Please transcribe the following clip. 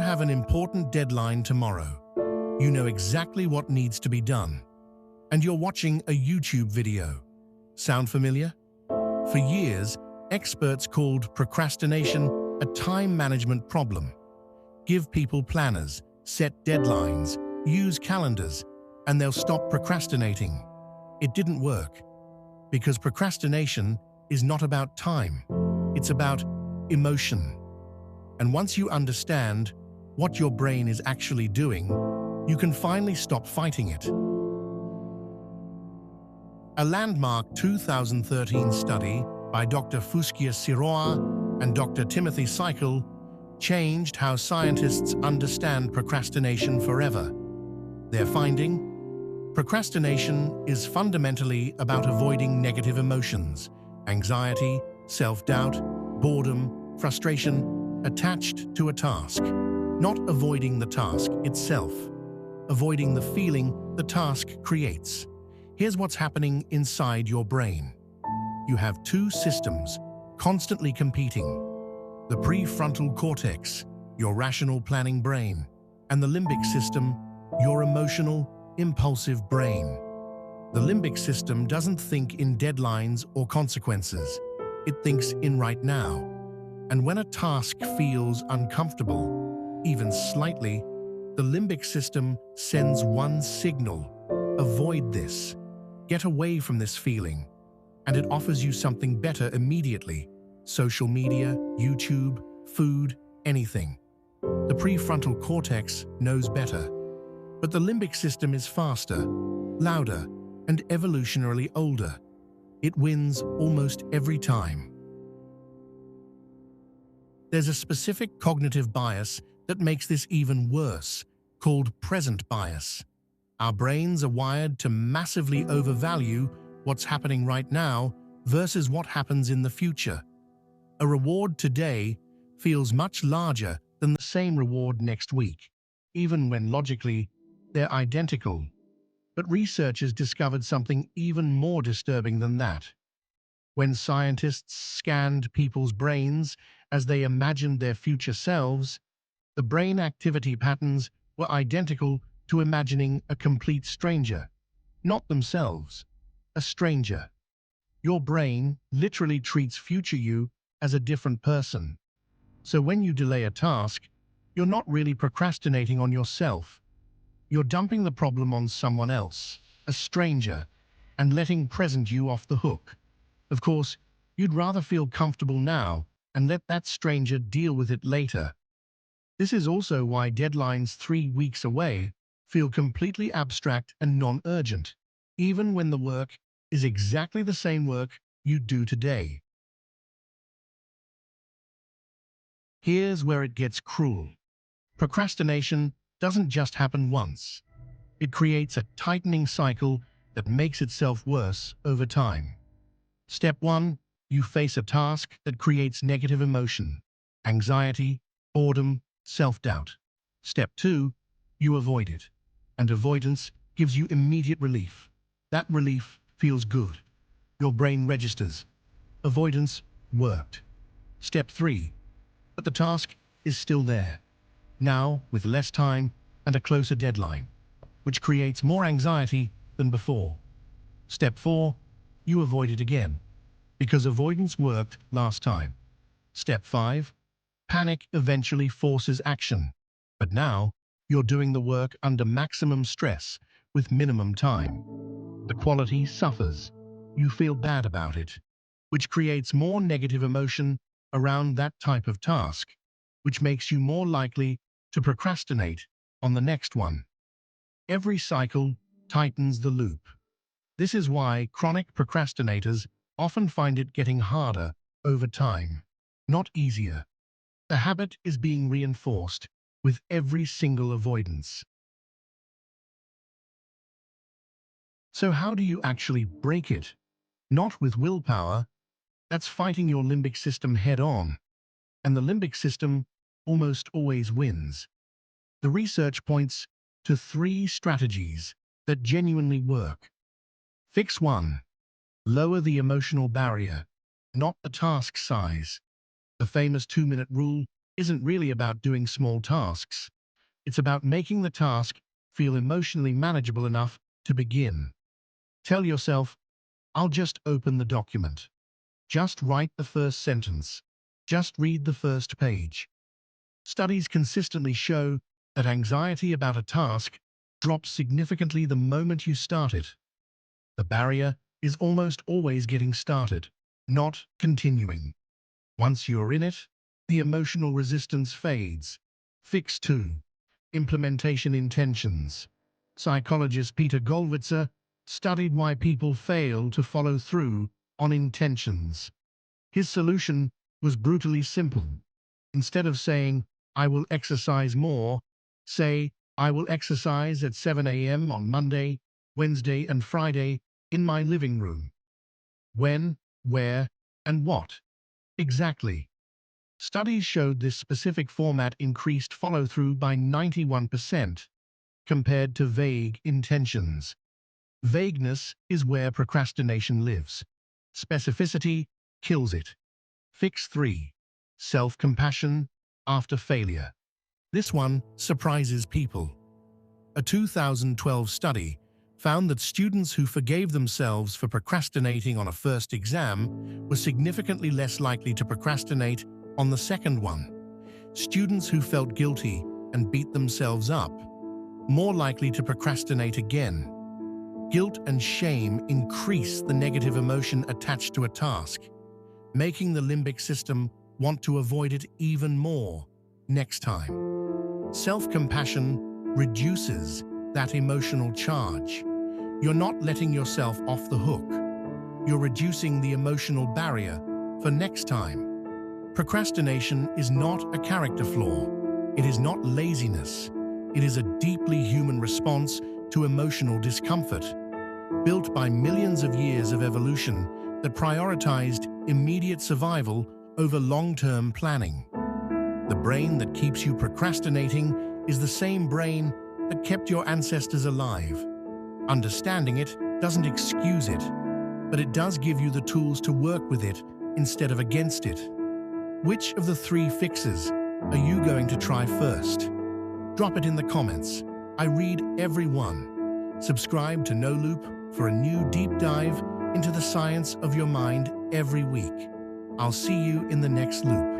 have an important deadline tomorrow. You know exactly what needs to be done. And you're watching a YouTube video. Sound familiar? For years, experts called procrastination a time management problem. Give people planners, set deadlines, use calendars, and they'll stop procrastinating. It didn't work. Because procrastination is not about time. It's about emotion. And once you understand what your brain is actually doing, you can finally stop fighting it. A landmark 2013 study by Dr. Fuskia Siroa and Dr. Timothy Seikel changed how scientists understand procrastination forever. Their finding? Procrastination is fundamentally about avoiding negative emotions, anxiety, self-doubt, boredom, frustration, attached to a task. Not avoiding the task itself, avoiding the feeling the task creates. Here's what's happening inside your brain. You have two systems constantly competing. The prefrontal cortex, your rational planning brain, and the limbic system, your emotional, impulsive brain. The limbic system doesn't think in deadlines or consequences. It thinks in right now. And when a task feels uncomfortable, even slightly, the limbic system sends one signal: avoid this. Get away from this feeling. And it offers you something better immediately. Social media, YouTube, food, anything. The prefrontal cortex knows better. But the limbic system is faster, louder, and evolutionarily older. It wins almost every time. There's a specific cognitive bias that makes this even worse, called present bias. Our brains are wired to massively overvalue what's happening right now versus what happens in the future. A reward today feels much larger than the same reward next week, even when logically they're identical. But researchers discovered something even more disturbing than that. When scientists scanned people's brains as they imagined their future selves, the brain activity patterns were identical to imagining a complete stranger, not themselves, a stranger. Your brain literally treats future you as a different person. So when you delay a task, you're not really procrastinating on yourself. You're dumping the problem on someone else, a stranger, and letting present you off the hook. Of course, you'd rather feel comfortable now and let that stranger deal with it later. This is also why deadlines 3 weeks away feel completely abstract and non-urgent, even when the work is exactly the same work you do today. Here's where it gets cruel. Procrastination doesn't just happen once. It creates a tightening cycle that makes itself worse over time. Step 1. You face a task that creates negative emotion, anxiety, boredom, self-doubt. Step 2. You avoid it. And avoidance gives you immediate relief. That relief feels good. Your brain registers. Avoidance worked. Step 3. But the task is still there. Now with less time and a closer deadline, which creates more anxiety than before. Step 4. You avoid it again, because avoidance worked last time. Step 5. Panic eventually forces action. But now, you're doing the work under maximum stress with minimum time. The quality suffers. You feel bad about it, which creates more negative emotion around that type of task, which makes you more likely to procrastinate on the next one. Every cycle tightens the loop. This is why chronic procrastinators often find it getting harder over time, not easier. The habit is being reinforced with every single avoidance. So how do you actually break it? Not with willpower. That's fighting your limbic system head-on. And the limbic system almost always wins. The research points to 3 strategies that genuinely work. Fix 1. Lower the emotional barrier, not the task size. The famous 2-minute rule isn't really about doing small tasks. It's about making the task feel emotionally manageable enough to begin. Tell yourself, I'll just open the document. Just write the first sentence. Just read the first page. Studies consistently show that anxiety about a task drops significantly the moment you start it. The barrier is almost always getting started, not continuing. Once you're in it, the emotional resistance fades. Fix 2. Implementation intentions. Psychologist Peter Gollwitzer studied why people fail to follow through on intentions. His solution was brutally simple. Instead of saying, I will exercise more, say, I will exercise at 7 a.m. on Monday, Wednesday, and Friday in my living room. When, where, and what? Exactly. Studies showed this specific format increased follow-through by 91% compared to vague intentions. Vagueness is where procrastination lives. Specificity kills it. Fix 3. Self-compassion after failure. This one surprises people. A 2012 study found that students who forgave themselves for procrastinating on a first exam were significantly less likely to procrastinate on the second one. Students who felt guilty and beat themselves up, more likely to procrastinate again. Guilt and shame increase the negative emotion attached to a task, making the limbic system want to avoid it even more next time. Self-compassion reduces that emotional charge. You're not letting yourself off the hook. You're reducing the emotional barrier for next time. Procrastination is not a character flaw. It is not laziness. It is a deeply human response to emotional discomfort, built by millions of years of evolution that prioritized immediate survival over long-term planning. The brain that keeps you procrastinating is the same brain that kept your ancestors alive. Understanding it doesn't excuse it, but it does give you the tools to work with it instead of against it. Which of the 3 fixes are you going to try first? Drop it in the comments. I read every one. Subscribe to No Loop for a new deep dive into the science of your mind every week. I'll see you in the next loop.